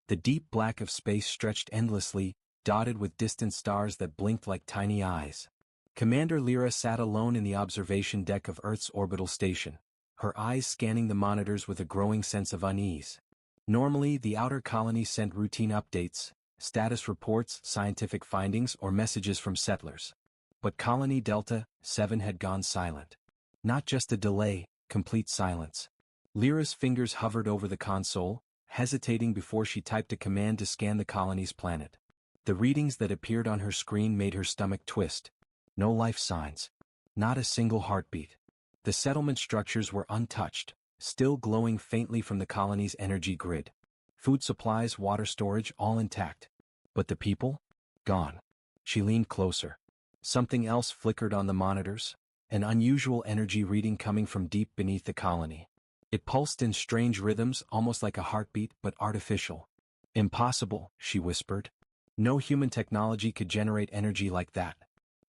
The deep black of space stretched endlessly, dotted with distant stars that blinked like tiny eyes. Commander Lyra sat alone in the observation deck of Earth's orbital station, her eyes scanning the monitors with a growing sense of unease. Normally, the outer colony sent routine updates, status reports, scientific findings, or messages from settlers. But Colony Delta 7 had gone silent. Not just a delay, complete silence. Lyra's fingers hovered over the console, hesitating before she typed a command to scan the colony's planet. The readings that appeared on her screen made her stomach twist. No life signs. Not a single heartbeat. The settlement structures were untouched, still glowing faintly from the colony's energy grid. Food supplies, water storage, all intact. But the people? Gone. She leaned closer. Something else flickered on the monitors, an unusual energy reading coming from deep beneath the colony. It pulsed in strange rhythms, almost like a heartbeat, but artificial. Impossible, she whispered. No human technology could generate energy like that.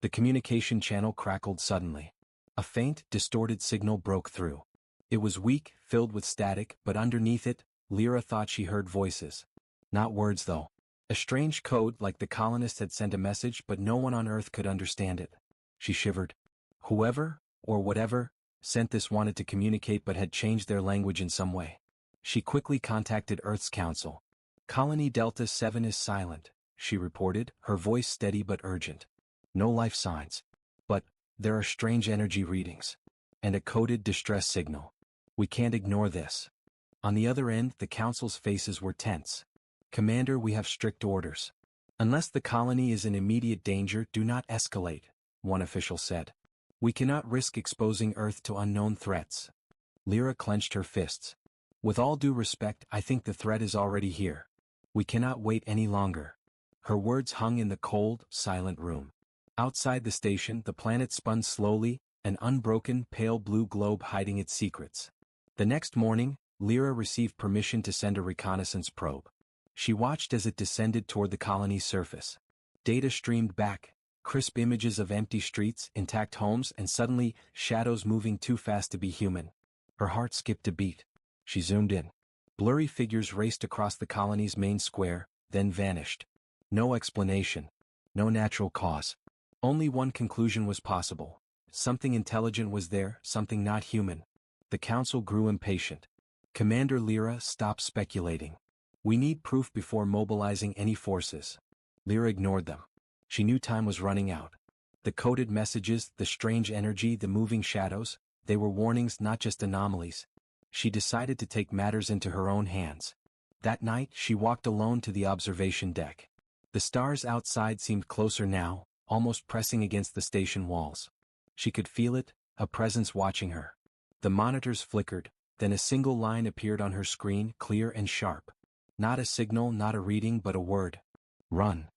The communication channel crackled suddenly. A faint, distorted signal broke through. It was weak, filled with static, but underneath it, Lyra thought she heard voices. Not words, though. A strange code, like the colonists had sent a message, but no one on Earth could understand it. She shivered. Whoever, or whatever, sent this wanted to communicate but had changed their language in some way. She quickly contacted Earth's council. Colony Delta 7 is silent, she reported, her voice steady but urgent. No life signs. But there are strange energy readings. And a coded distress signal. We can't ignore this. On the other end, the council's faces were tense. Commander, we have strict orders. Unless the colony is in immediate danger, do not escalate, one official said. We cannot risk exposing Earth to unknown threats. Lyra clenched her fists. With all due respect, I think the threat is already here. We cannot wait any longer. Her words hung in the cold, silent room. Outside the station, the planet spun slowly, an unbroken, pale blue globe hiding its secrets. The next morning, Lyra received permission to send a reconnaissance probe. She watched as it descended toward the colony's surface. Data streamed back, crisp images of empty streets, intact homes, and suddenly, shadows moving too fast to be human. Her heart skipped a beat. She zoomed in. Blurry figures raced across the colony's main square, then vanished. No explanation. No natural cause. Only one conclusion was possible. Something intelligent was there, something not human. The council grew impatient. Commander Lyra, stop speculating. We need proof before mobilizing any forces. Lyra ignored them. She knew time was running out. The coded messages, the strange energy, the moving shadows, they were warnings, not just anomalies. She decided to take matters into her own hands. That night, she walked alone to the observation deck. The stars outside seemed closer now, almost pressing against the station walls. She could feel it, a presence watching her. The monitors flickered, then a single line appeared on her screen, clear and sharp. Not a signal, not a reading, but a word. Run.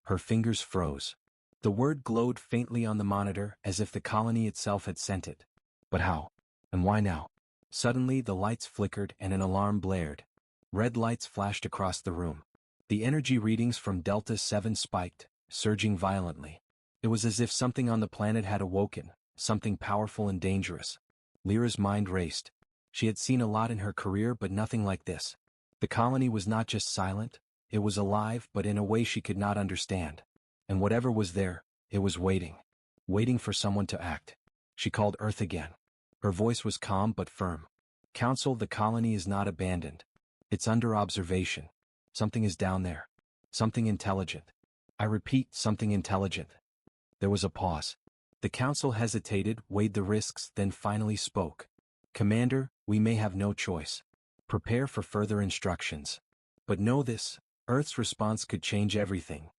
Her fingers froze. The word glowed faintly on the monitor, as if the colony itself had sent it. But how? And why now? Suddenly the lights flickered and an alarm blared. Red lights flashed across the room. The energy readings from Delta 7 spiked, surging violently. It was as if something on the planet had awoken, something powerful and dangerous. Lyra's mind raced. She had seen a lot in her career, but nothing like this. The colony was not just silent, it was alive, but in a way she could not understand. And whatever was there, it was waiting. Waiting for someone to act. She called Earth again. Her voice was calm but firm. Council, the colony is not abandoned. It's under observation. Something is down there. Something intelligent. I repeat, something intelligent. There was a pause. The council hesitated, weighed the risks, then finally spoke. Commander, we may have no choice. Prepare for further instructions. But know this, Earth's response could change everything.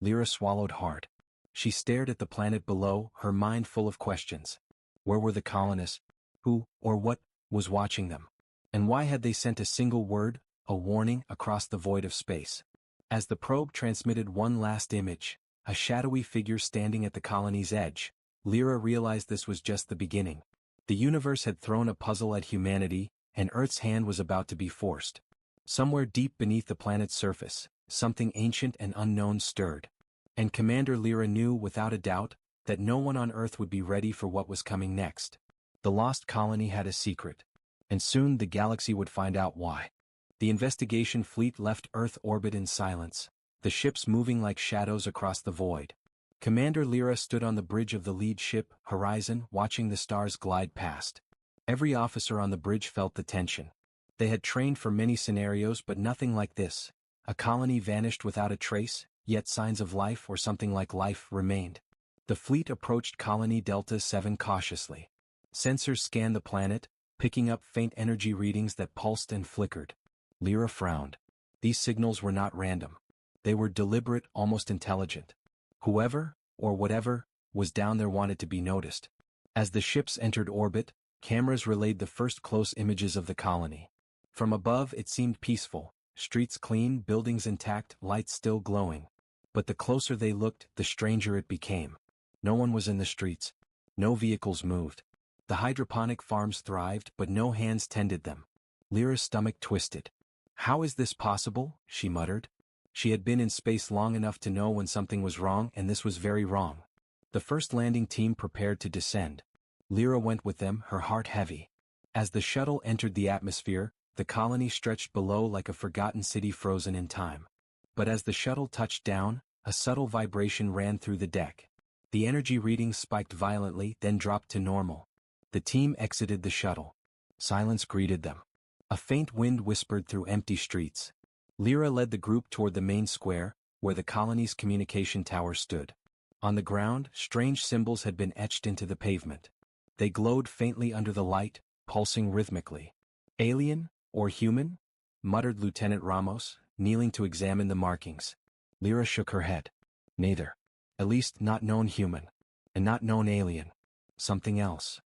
Lyra swallowed hard. She stared at the planet below, her mind full of questions. Where were the colonists? Who, or what, was watching them? And why had they sent a single word, a warning, across the void of space? As the probe transmitted one last image, a shadowy figure standing at the colony's edge, Lyra realized this was just the beginning. The universe had thrown a puzzle at humanity, and Earth's hand was about to be forced. Somewhere deep beneath the planet's surface, something ancient and unknown stirred. And Commander Lyra knew without a doubt that no one on Earth would be ready for what was coming next. The lost colony had a secret, and soon the galaxy would find out why. The investigation fleet left Earth orbit in silence, the ships moving like shadows across the void. Commander Lyra stood on the bridge of the lead ship, Horizon, watching the stars glide past. Every officer on the bridge felt the tension. They had trained for many scenarios but nothing like this. A colony vanished without a trace, yet signs of life or something like life remained. The fleet approached Colony Delta 7 cautiously. Sensors scanned the planet, picking up faint energy readings that pulsed and flickered. Lyra frowned. These signals were not random. They were deliberate, almost intelligent. Whoever, or whatever, was down there wanted to be noticed. As the ships entered orbit, cameras relayed the first close images of the colony. From above it seemed peaceful, streets clean, buildings intact, lights still glowing. But the closer they looked, the stranger it became. No one was in the streets. No vehicles moved. The hydroponic farms thrived, but no hands tended them. Lyra's stomach twisted. "How is this possible?" she muttered. She had been in space long enough to know when something was wrong, and this was very wrong. The first landing team prepared to descend. Lyra went with them, her heart heavy. As the shuttle entered the atmosphere, the colony stretched below like a forgotten city frozen in time. But as the shuttle touched down, a subtle vibration ran through the deck. The energy readings spiked violently, then dropped to normal. The team exited the shuttle. Silence greeted them. A faint wind whispered through empty streets. Lyra led the group toward the main square, where the colony's communication tower stood. On the ground, strange symbols had been etched into the pavement. They glowed faintly under the light, pulsing rhythmically. "Alien, or human?" muttered Lieutenant Ramos, kneeling to examine the markings. Lyra shook her head. "Neither. At least not known human. And not known alien. Something else."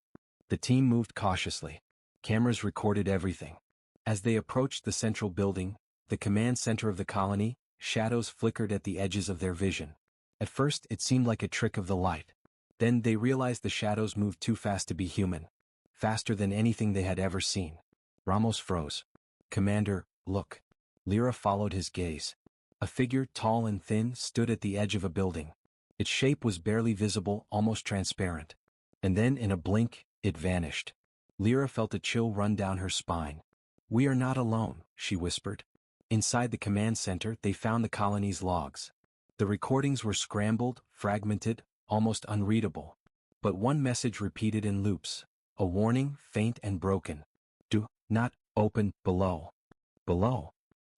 The team moved cautiously. Cameras recorded everything. As they approached the central building, the command center of the colony, shadows flickered at the edges of their vision. At first it seemed like a trick of the light. Then they realized the shadows moved too fast to be human. Faster than anything they had ever seen. Ramos froze. "Commander, look." Lyra followed his gaze. A figure, tall and thin, stood at the edge of a building. Its shape was barely visible, almost transparent. And then, in a blink, it vanished. Lyra felt a chill run down her spine. "We are not alone," she whispered. Inside the command center, they found the colony's logs. The recordings were scrambled, fragmented, almost unreadable. But one message repeated in loops. A warning, faint and broken. "Do not open below." "Below?"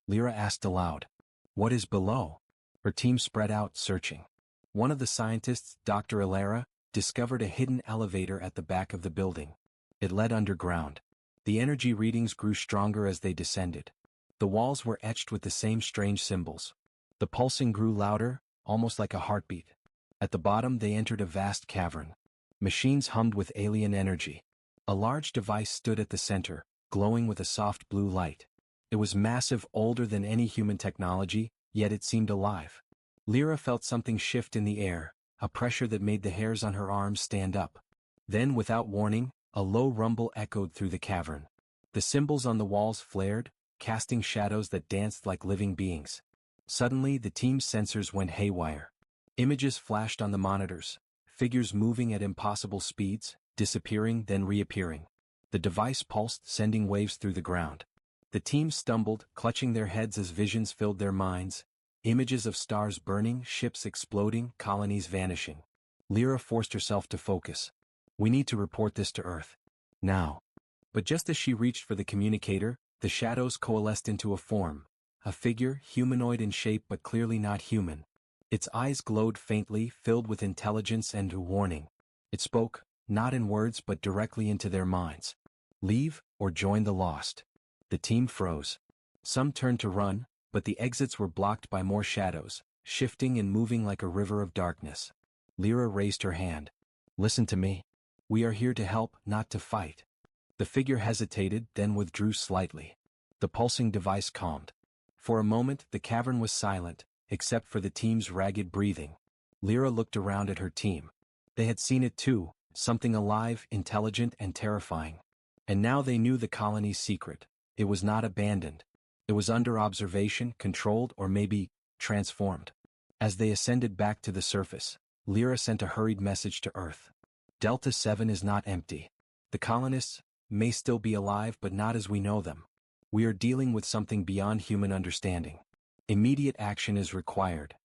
Lyra asked aloud. "What is below?" Her team spread out, searching. One of the scientists, Dr. Ilera, discovered a hidden elevator at the back of the building. It led underground. The energy readings grew stronger as they descended. The walls were etched with the same strange symbols. The pulsing grew louder, almost like a heartbeat. At the bottom they entered a vast cavern. Machines hummed with alien energy. A large device stood at the center, glowing with a soft blue light. It was massive, older than any human technology, yet it seemed alive. Lyra felt something shift in the air, a pressure that made the hairs on her arms stand up. Then, without warning, a low rumble echoed through the cavern. The symbols on the walls flared, casting shadows that danced like living beings. Suddenly, the team's sensors went haywire. Images flashed on the monitors, figures moving at impossible speeds, disappearing then reappearing. The device pulsed, sending waves through the ground. The team stumbled, clutching their heads as visions filled their minds. Images of stars burning, ships exploding, colonies vanishing. Lyra forced herself to focus. "We need to report this to Earth. Now." But just as she reached for the communicator, the shadows coalesced into a form. A figure, humanoid in shape but clearly not human. Its eyes glowed faintly, filled with intelligence and a warning. It spoke, not in words but directly into their minds. "Leave, or join the lost." The team froze. Some turned to run, but the exits were blocked by more shadows, shifting and moving like a river of darkness. Lyra raised her hand. "Listen to me. We are here to help, not to fight." The figure hesitated, then withdrew slightly. The pulsing device calmed. For a moment, the cavern was silent, except for the team's ragged breathing. Lyra looked around at her team. They had seen it too, something alive, intelligent, and terrifying. And now they knew the colony's secret. It was not abandoned. It was under observation, controlled, or maybe transformed. As they ascended back to the surface, Lyra sent a hurried message to Earth. Delta 7 is not empty. The colonists may still be alive but not as we know them. We are dealing with something beyond human understanding. Immediate action is required.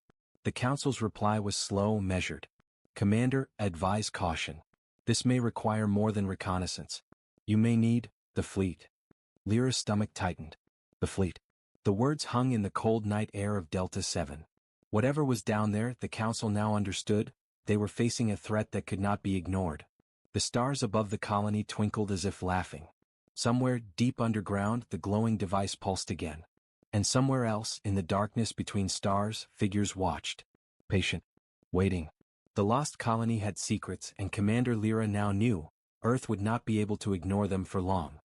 The Council's reply was slow, measured. Commander, advise caution. This may require more than reconnaissance. You may need the fleet. Lyra's stomach tightened. The fleet. The words hung in the cold night air of Delta 7. Whatever was down there, the Council now understood, they were facing a threat that could not be ignored. The stars above the colony twinkled as if laughing. Somewhere, deep underground, the glowing device pulsed again. And somewhere else, in the darkness between stars, figures watched. Patient. Waiting. The lost colony had secrets, and Commander Lyra now knew, Earth would not be able to ignore them for long.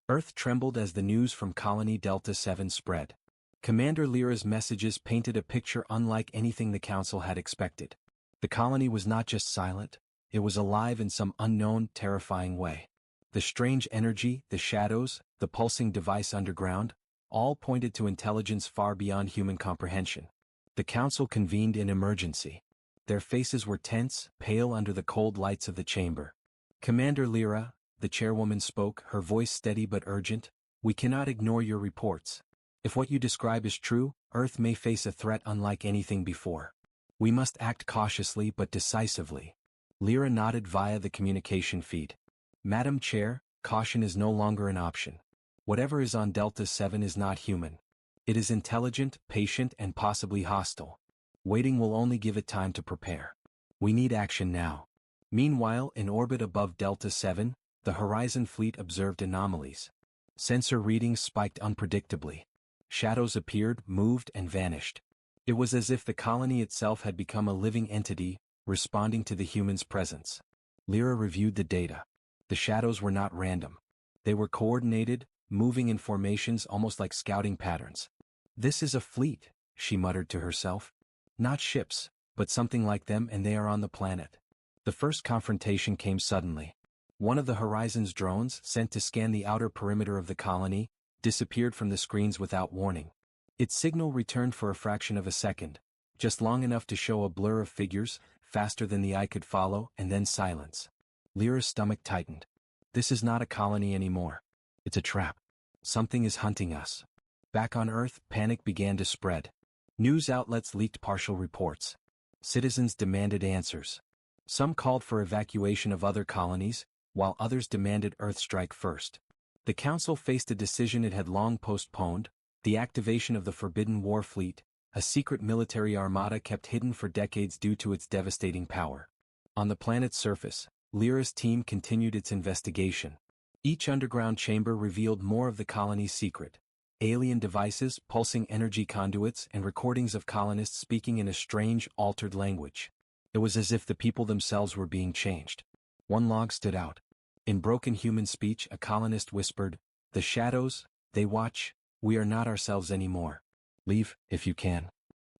Earth trembled as the news from Colony Delta 7 spread. Commander Lyra's messages painted a picture unlike anything the Council had expected. The colony was not just silent, it was alive in some unknown, terrifying way. The strange energy, the shadows, the pulsing device underground, all pointed to intelligence far beyond human comprehension. The Council convened in emergency. Their faces were tense, pale under the cold lights of the chamber. Commander Lyra, the chairwoman spoke, her voice steady but urgent, we cannot ignore your reports. If what you describe is true, Earth may face a threat unlike anything before. We must act cautiously but decisively. Lyra nodded via the communication feed. Madam Chair, caution is no longer an option. Whatever is on Delta 7 is not human. It is intelligent, patient, and possibly hostile. Waiting will only give it time to prepare. We need action now. Meanwhile, in orbit above Delta 7, the Horizon fleet observed anomalies. Sensor readings spiked unpredictably. Shadows appeared, moved, and vanished. It was as if the colony itself had become a living entity, responding to the human's presence. Lyra reviewed the data. The shadows were not random. They were coordinated, moving in formations almost like scouting patterns. This is a fleet, she muttered to herself. Not ships, but something like them, and they are on the planet. The first confrontation came suddenly. One of the Horizon's drones, sent to scan the outer perimeter of the colony, disappeared from the screens without warning. Its signal returned for a fraction of a second, just long enough to show a blur of figures, faster than the eye could follow, and then silence. Lyra's stomach tightened. This is not a colony anymore. It's a trap. Something is hunting us. Back on Earth, panic began to spread. News outlets leaked partial reports. Citizens demanded answers. Some called for evacuation of other colonies, while others demanded Earth strike first. The Council faced a decision it had long postponed, the activation of the Forbidden War Fleet, a secret military armada kept hidden for decades due to its devastating power. On the planet's surface, Lyra's team continued its investigation. Each underground chamber revealed more of the colony's secret. Alien devices, pulsing energy conduits, and recordings of colonists speaking in a strange, altered language. It was as if the people themselves were being changed. One log stood out. In broken human speech, a colonist whispered, "The shadows, they watch, we are not ourselves anymore. Leave, if you can."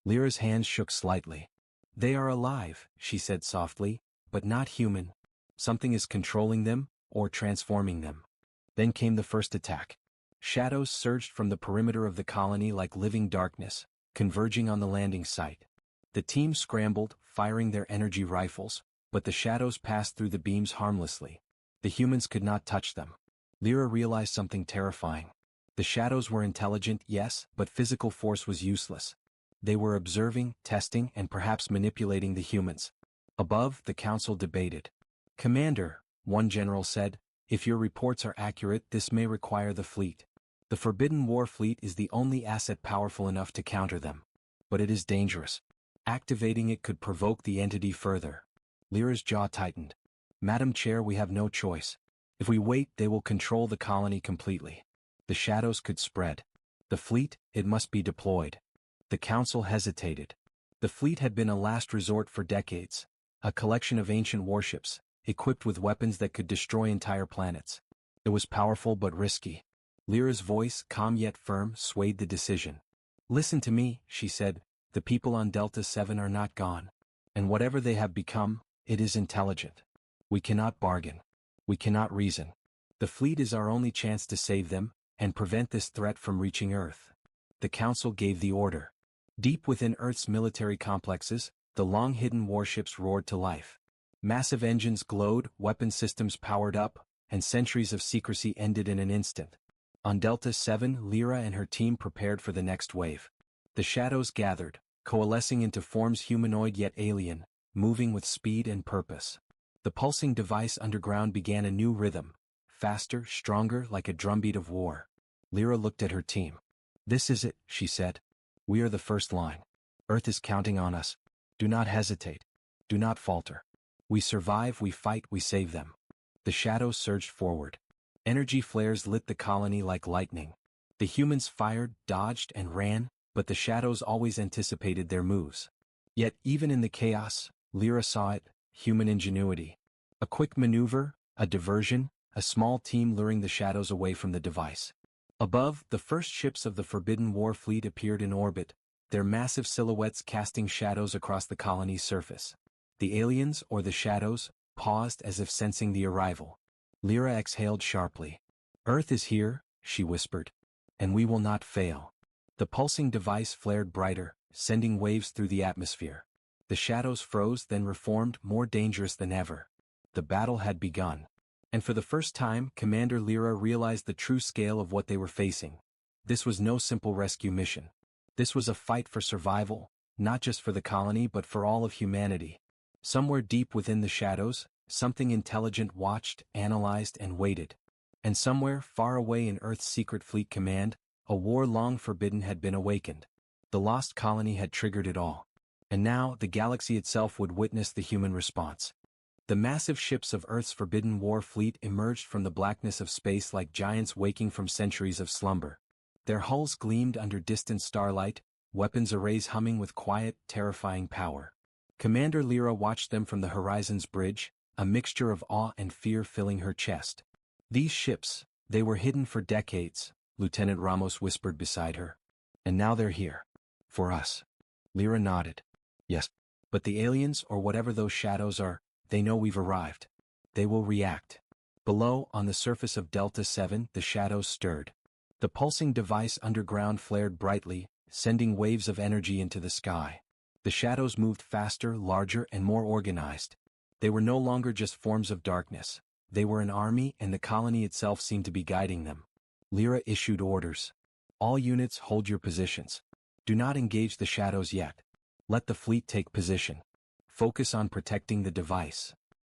Lyra's hands shook slightly. "They are alive," she said softly, "but not human. Something is controlling them, or transforming them." Then came the first attack. Shadows surged from the perimeter of the colony like living darkness, converging on the landing site. The team scrambled, firing their energy rifles, but the shadows passed through the beams harmlessly. The humans could not touch them. Lyra realized something terrifying. The shadows were intelligent, yes, but physical force was useless. They were observing, testing, and perhaps manipulating the humans. Above, the Council debated. "Commander," one general said, "if your reports are accurate, this may require the fleet. The Forbidden War Fleet is the only asset powerful enough to counter them. But it is dangerous. Activating it could provoke the entity further." Lyra's jaw tightened. "Madam Chair, we have no choice. If we wait, they will control the colony completely. The shadows could spread. The fleet, it must be deployed." The Council hesitated. The fleet had been a last resort for decades, a collection of ancient warships, equipped with weapons that could destroy entire planets. It was powerful but risky. Lyra's voice, calm yet firm, swayed the decision. "Listen to me," she said, "the people on Delta 7 are not gone. And whatever they have become, it is intelligent. We cannot bargain. We cannot reason. The fleet is our only chance to save them, and prevent this threat from reaching Earth." The Council gave the order. Deep within Earth's military complexes, the long-hidden warships roared to life. Massive engines glowed, weapon systems powered up, and centuries of secrecy ended in an instant. On Delta 7, Lyra and her team prepared for the next wave. The shadows gathered, coalescing into forms humanoid yet alien, moving with speed and purpose. The pulsing device underground began a new rhythm, faster, stronger, like a drumbeat of war. Lyra looked at her team. "This is it," she said. "We are the first line. Earth is counting on us. Do not hesitate. Do not falter. We survive, we fight, we save them." The shadows surged forward. Energy flares lit the colony like lightning. The humans fired, dodged, and ran, but the shadows always anticipated their moves. Yet even in the chaos, Lyra saw it: human ingenuity. A quick maneuver, a diversion, a small team luring the shadows away from the device. Above, the first ships of the Forbidden War fleet appeared in orbit, their massive silhouettes casting shadows across the colony's surface. The aliens, or the shadows, paused as if sensing the arrival. Lyra exhaled sharply. "Earth is here," she whispered. "And we will not fail." The pulsing device flared brighter, sending waves through the atmosphere. The shadows froze, then reformed, more dangerous than ever. The battle had begun. And for the first time, Commander Lyra realized the true scale of what they were facing. This was no simple rescue mission. This was a fight for survival, not just for the colony but for all of humanity. Somewhere deep within the shadows, something intelligent watched, analyzed, and waited. And somewhere, far away in Earth's secret fleet command, a war long forbidden had been awakened. The lost colony had triggered it all. And now, the galaxy itself would witness the human response. The massive ships of Earth's Forbidden War fleet emerged from the blackness of space like giants waking from centuries of slumber. Their hulls gleamed under distant starlight, weapons arrays humming with quiet, terrifying power. Commander Lyra watched them from the horizon's bridge, a mixture of awe and fear filling her chest. "These ships, they were hidden for decades," Lieutenant Ramos whispered beside her. "And now they're here. For us." Lyra nodded. "Yes. But the aliens, or whatever those shadows are, they know we've arrived. They will react." Below, on the surface of Delta 7, the shadows stirred. The pulsing device underground flared brightly, sending waves of energy into the sky. The shadows moved faster, larger, and more organized. They were no longer just forms of darkness. They were an army, and the colony itself seemed to be guiding them. Lyra issued orders. "All units, hold your positions. Do not engage the shadows yet. Let the fleet take position. Focus on protecting the device."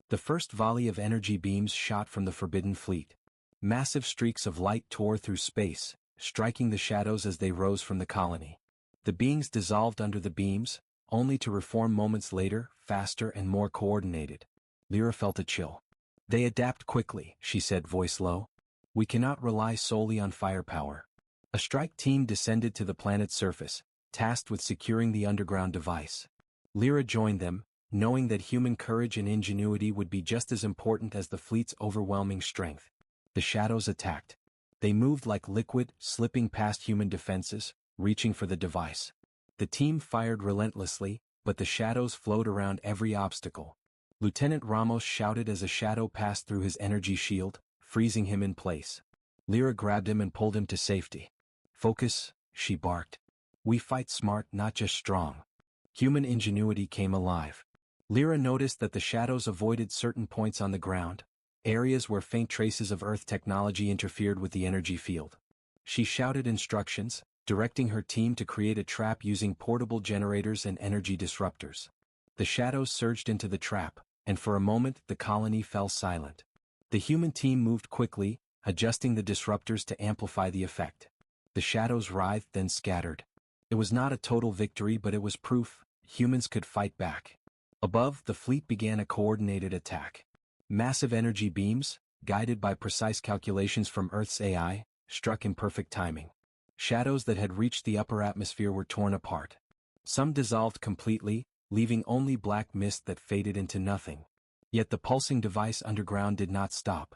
The first volley of energy beams shot from the Forbidden Fleet. Massive streaks of light tore through space, striking the shadows as they rose from the colony. The beings dissolved under the beams, only to reform moments later, faster and more coordinated. Lyra felt a chill. "They adapt quickly," she said, voice low. "We cannot rely solely on firepower." A strike team descended to the planet's surface, tasked with securing the underground device. Lyra joined them, knowing that human courage and ingenuity would be just as important as the fleet's overwhelming strength. The shadows attacked. They moved like liquid, slipping past human defenses, reaching for the device. The team fired relentlessly, but the shadows flowed around every obstacle. Lieutenant Ramos shouted as a shadow passed through his energy shield, freezing him in place. Lyra grabbed him and pulled him to safety. "Focus," she barked. "We fight smart, not just strong." Human ingenuity came alive. Lyra noticed that the shadows avoided certain points on the ground, areas where faint traces of Earth technology interfered with the energy field. She shouted instructions, directing her team to create a trap using portable generators and energy disruptors. The shadows surged into the trap, and for a moment the colony fell silent. The human team moved quickly, adjusting the disruptors to amplify the effect. The shadows writhed, then scattered. It was not a total victory, but it was proof humans could fight back. Above, the fleet began a coordinated attack. Massive energy beams, guided by precise calculations from Earth's AI, struck in perfect timing. Shadows that had reached the upper atmosphere were torn apart. Some dissolved completely, leaving only black mist that faded into nothing. Yet the pulsing device underground did not stop.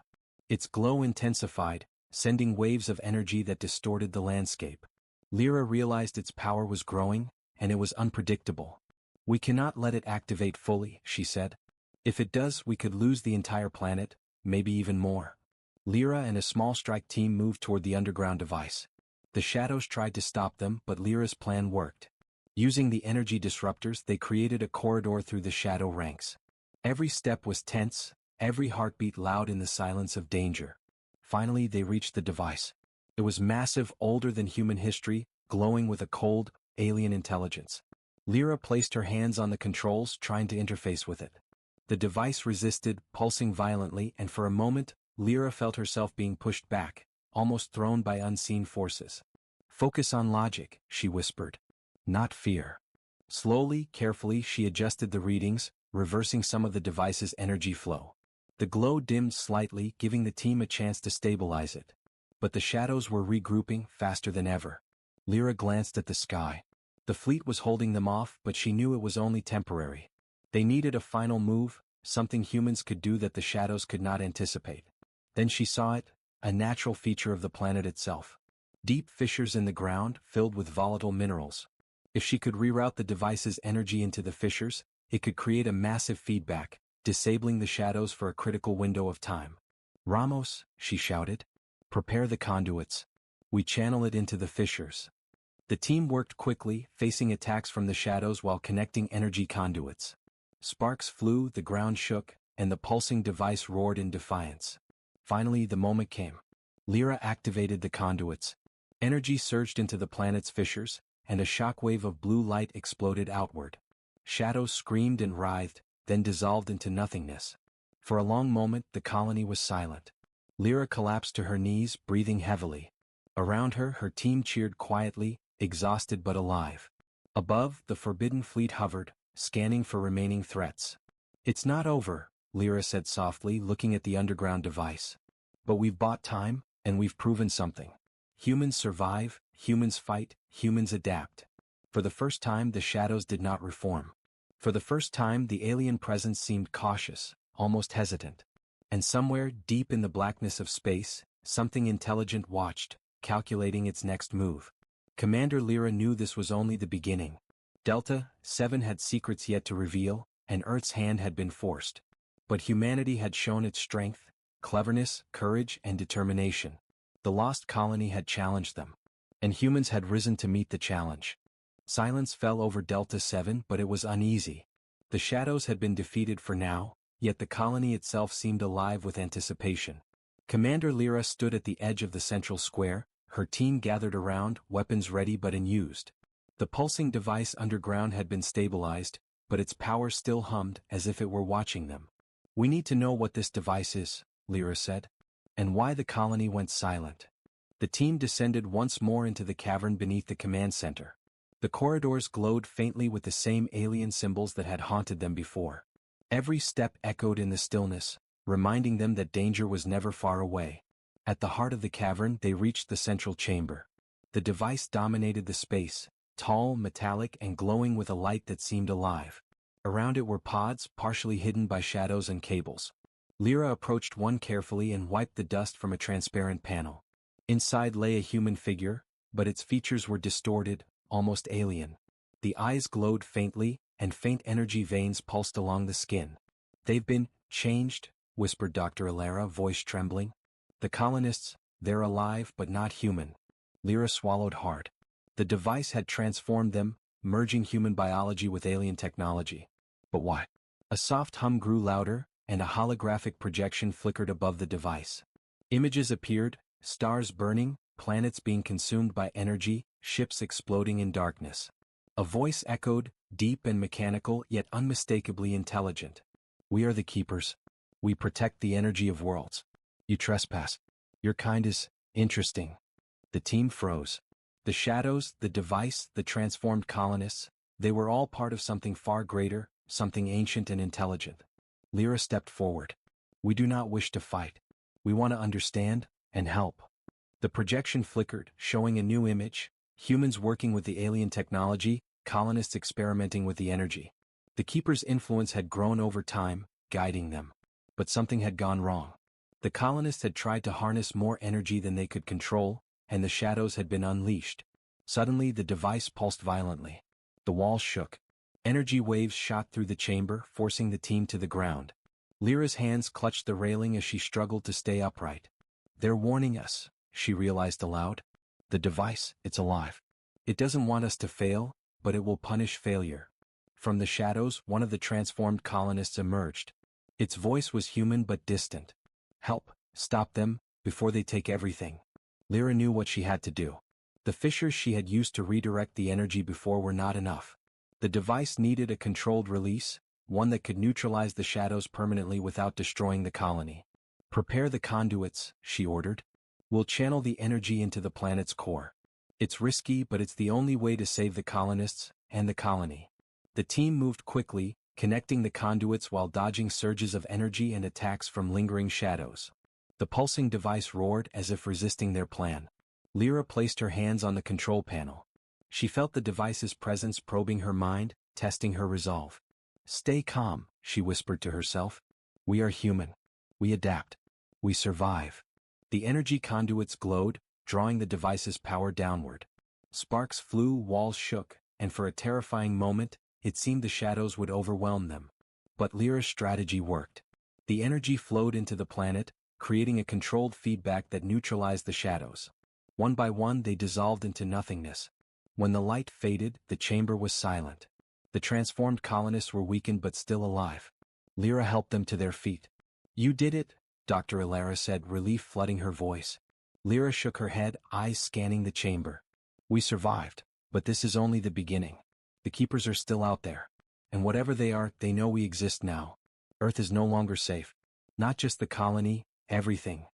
Its glow intensified, sending waves of energy that distorted the landscape. Lyra realized its power was growing, and it was unpredictable. "We cannot let it activate fully," she said. "If it does, we could lose the entire planet, maybe even more." Lyra and a small strike team moved toward the underground device. The shadows tried to stop them, but Lyra's plan worked. Using the energy disruptors, they created a corridor through the shadow ranks. Every step was tense, every heartbeat loud in the silence of danger. Finally, they reached the device. It was massive, older than human history, glowing with a cold, alien intelligence. Lyra placed her hands on the controls, trying to interface with it. The device resisted, pulsing violently, and for a moment, Lyra felt herself being pushed back, almost thrown by unseen forces. "Focus on logic," she whispered. "Not fear." Slowly, carefully, she adjusted the readings, reversing some of the device's energy flow. The glow dimmed slightly, giving the team a chance to stabilize it. But the shadows were regrouping faster than ever. Lyra glanced at the sky. The fleet was holding them off, but she knew it was only temporary. They needed a final move, something humans could do that the shadows could not anticipate. Then she saw it, a natural feature of the planet itself. Deep fissures in the ground, filled with volatile minerals. If she could reroute the device's energy into the fissures, it could create a massive feedback, disabling the shadows for a critical window of time. "Ramos," she shouted. "Prepare the conduits. We channel it into the fissures." The team worked quickly, facing attacks from the shadows while connecting energy conduits. Sparks flew, the ground shook, and the pulsing device roared in defiance. Finally, the moment came. Lyra activated the conduits. Energy surged into the planet's fissures, and a shockwave of blue light exploded outward. Shadows screamed and writhed, then dissolved into nothingness. For a long moment, the colony was silent. Lyra collapsed to her knees, breathing heavily. Around her, her team cheered quietly, exhausted but alive. Above, the Forbidden Fleet hovered, scanning for remaining threats. "It's not over," Lyra said softly, looking at the underground device. "But we've bought time, and we've proven something. Humans survive, humans fight, humans adapt." For the first time, the shadows did not reform. For the first time, the alien presence seemed cautious, almost hesitant. And somewhere, deep in the blackness of space, something intelligent watched, calculating its next move. Commander Lyra knew this was only the beginning. Delta 7 had secrets yet to reveal, and Earth's hand had been forced. But humanity had shown its strength, cleverness, courage, and determination. The lost colony had challenged them. And humans had risen to meet the challenge. Silence fell over Delta 7, but it was uneasy. The shadows had been defeated for now, yet the colony itself seemed alive with anticipation. Commander Lyra stood at the edge of the central square, her team gathered around, weapons ready but unused. The pulsing device underground had been stabilized, but its power still hummed as if it were watching them. "We need to know what this device is," Lyra said. "And why the colony went silent." The team descended once more into the cavern beneath the command center. The corridors glowed faintly with the same alien symbols that had haunted them before. Every step echoed in the stillness, reminding them that danger was never far away. At the heart of the cavern, they reached the central chamber. The device dominated the space, tall, metallic, and glowing with a light that seemed alive. Around it were pods, partially hidden by shadows and cables. Lyra approached one carefully and wiped the dust from a transparent panel. Inside lay a human figure, but its features were distorted, almost alien. The eyes glowed faintly, and faint energy veins pulsed along the skin. "They've been changed," whispered Dr. Alara, voice trembling. "The colonists, they're alive but not human." Lyra swallowed hard. The device had transformed them, merging human biology with alien technology. But why? A soft hum grew louder, and a holographic projection flickered above the device. Images appeared, stars burning, planets being consumed by energy, ships exploding in darkness. A voice echoed, deep and mechanical yet unmistakably intelligent. "We are the keepers. We protect the energy of worlds. You trespass. Your kind is interesting." The team froze. The shadows, the device, the transformed colonists, they were all part of something far greater, something ancient and intelligent. Lyra stepped forward. "We do not wish to fight. We want to understand and help." The projection flickered, showing a new image: humans working with the alien technology, colonists experimenting with the energy. The Keeper's influence had grown over time, guiding them. But something had gone wrong. The colonists had tried to harness more energy than they could control, and the shadows had been unleashed. Suddenly the device pulsed violently. The walls shook. Energy waves shot through the chamber, forcing the team to the ground. Lyra's hands clutched the railing as she struggled to stay upright. "They're warning us," she realized aloud. "The device, it's alive. It doesn't want us to fail, but it will punish failure." From the shadows, one of the transformed colonists emerged. Its voice was human but distant. "Help, stop them, before they take everything." Lyra knew what she had to do. The fissures she had used to redirect the energy before were not enough. The device needed a controlled release, one that could neutralize the shadows permanently without destroying the colony. Prepare the conduits, she ordered. We'll channel the energy into the planet's core. It's risky, but it's the only way to save the colonists and the colony. The team moved quickly, connecting the conduits while dodging surges of energy and attacks from lingering shadows. The pulsing device roared as if resisting their plan. Lyra placed her hands on the control panel. She felt the device's presence probing her mind, testing her resolve. Stay calm, she whispered to herself. We are human. We adapt. We survive. The energy conduits glowed, drawing the device's power downward. Sparks flew, walls shook, and for a terrifying moment, it seemed the shadows would overwhelm them. But Lyra's strategy worked. The energy flowed into the planet, creating a controlled feedback that neutralized the shadows. One by one they dissolved into nothingness. When the light faded, the chamber was silent. The transformed colonists were weakened but still alive. Lyra helped them to their feet. You did it, Dr. Ilara said, relief flooding her voice. Lyra shook her head, eyes scanning the chamber. We survived, but this is only the beginning. The keepers are still out there. And whatever they are, they know we exist now. Earth is no longer safe. Not just the colony, everything.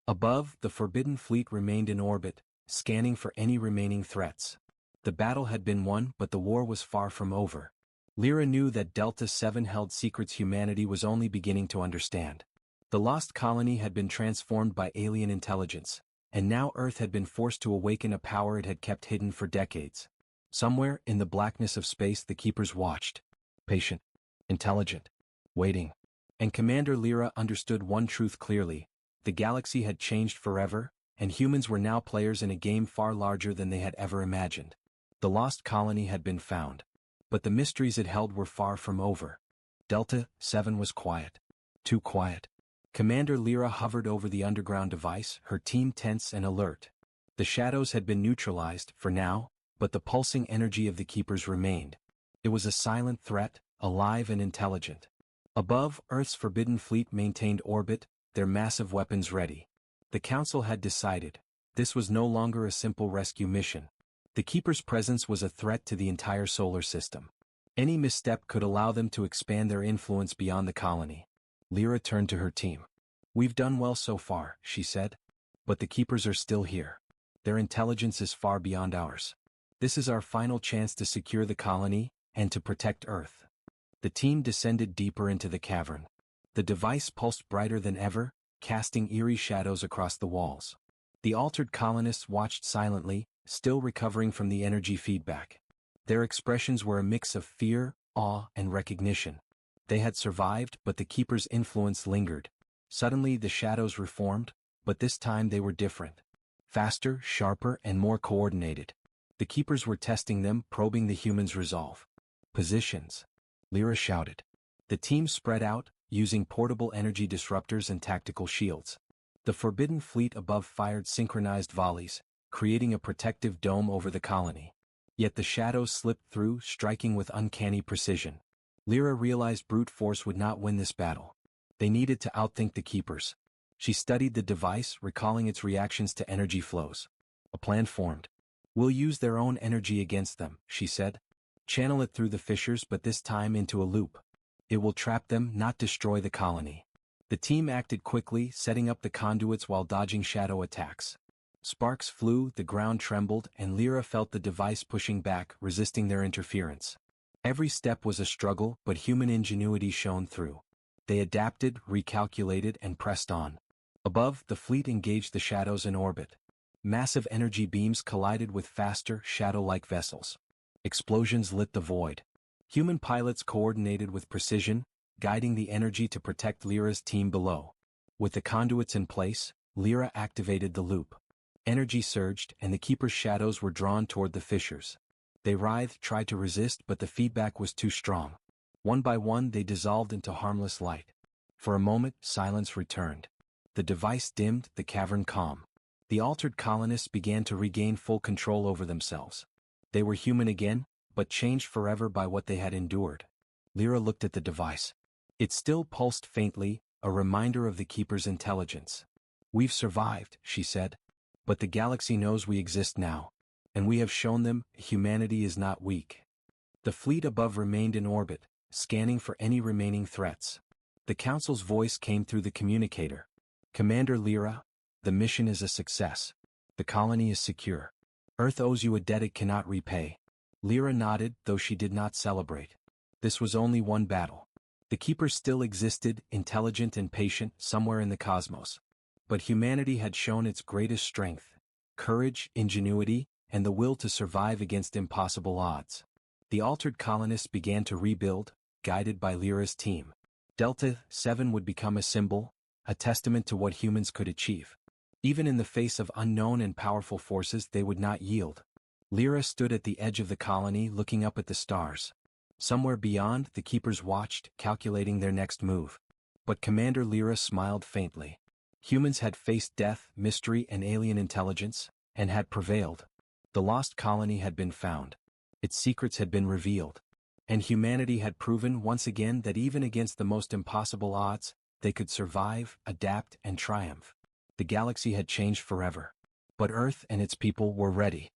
Above, the Forbidden Fleet remained in orbit, scanning for any remaining threats. The battle had been won, but the war was far from over. Lyra knew that Delta 7 held secrets humanity was only beginning to understand. The lost colony had been transformed by alien intelligence, and now Earth had been forced to awaken a power it had kept hidden for decades. Somewhere, in the blackness of space, the keepers watched. Patient. Intelligent. Waiting. And Commander Lyra understood one truth clearly. The galaxy had changed forever, and humans were now players in a game far larger than they had ever imagined. The lost colony had been found. But the mysteries it held were far from over. Delta 7 was quiet. Too quiet. Commander Lyra hovered over the underground device, her team tense and alert. The shadows had been neutralized, for now, but the pulsing energy of the keepers remained. It was a silent threat, alive and intelligent. Above, Earth's Forbidden Fleet maintained orbit, their massive weapons ready. The Council had decided. This was no longer a simple rescue mission. The Keeper's presence was a threat to the entire solar system. Any misstep could allow them to expand their influence beyond the colony. Lyra turned to her team. We've done well so far, she said. But the Keepers are still here. Their intelligence is far beyond ours. This is our final chance to secure the colony, and to protect Earth. The team descended deeper into the cavern. The device pulsed brighter than ever, casting eerie shadows across the walls. The altered colonists watched silently, still recovering from the energy feedback. Their expressions were a mix of fear, awe, and recognition. They had survived, but the Keeper's influence lingered. Suddenly the shadows reformed, but this time they were different. Faster, sharper, and more coordinated. The Keepers were testing them, probing the humans' resolve. Positions. Lyra shouted. The team spread out, using portable energy disruptors and tactical shields. The Forbidden Fleet above fired synchronized volleys, creating a protective dome over the colony. Yet the shadows slipped through, striking with uncanny precision. Lyra realized brute force would not win this battle. They needed to outthink the Keepers. She studied the device, recalling its reactions to energy flows. A plan formed. We'll use their own energy against them, she said. Channel it through the fissures, but this time into a loop. It will trap them, not destroy the colony. The team acted quickly, setting up the conduits while dodging shadow attacks. Sparks flew, the ground trembled, and Lyra felt the device pushing back, resisting their interference. Every step was a struggle, but human ingenuity shone through. They adapted, recalculated, and pressed on. Above, the fleet engaged the shadows in orbit. Massive energy beams collided with faster, shadow-like vessels. Explosions lit the void. Human pilots coordinated with precision, guiding the energy to protect Lyra's team below. With the conduits in place, Lyra activated the loop. Energy surged, and the Keeper's shadows were drawn toward the fissures. They writhed, tried to resist, but the feedback was too strong. One by one they dissolved into harmless light. For a moment, silence returned. The device dimmed, the cavern calm. The altered colonists began to regain full control over themselves. They were human again, but changed forever by what they had endured. Lyra looked at the device. It still pulsed faintly, a reminder of the Keeper's intelligence. We've survived, she said. But the galaxy knows we exist now. And we have shown them, humanity is not weak. The fleet above remained in orbit, scanning for any remaining threats. The Council's voice came through the communicator. Commander Lyra, the mission is a success. The colony is secure. Earth owes you a debt it cannot repay. Lyra nodded, though she did not celebrate. This was only one battle. The Keepers still existed, intelligent and patient, somewhere in the cosmos. But humanity had shown its greatest strength: courage, ingenuity, and the will to survive against impossible odds. The altered colonists began to rebuild, guided by Lyra's team. Delta 7 would become a symbol, a testament to what humans could achieve. Even in the face of unknown and powerful forces, they would not yield. Lyra stood at the edge of the colony, looking up at the stars. Somewhere beyond, the Keepers watched, calculating their next move. But Commander Lyra smiled faintly. Humans had faced death, mystery, and alien intelligence, and had prevailed. The lost colony had been found. Its secrets had been revealed. And humanity had proven once again that even against the most impossible odds, they could survive, adapt, and triumph. The galaxy had changed forever. But Earth and its people were ready.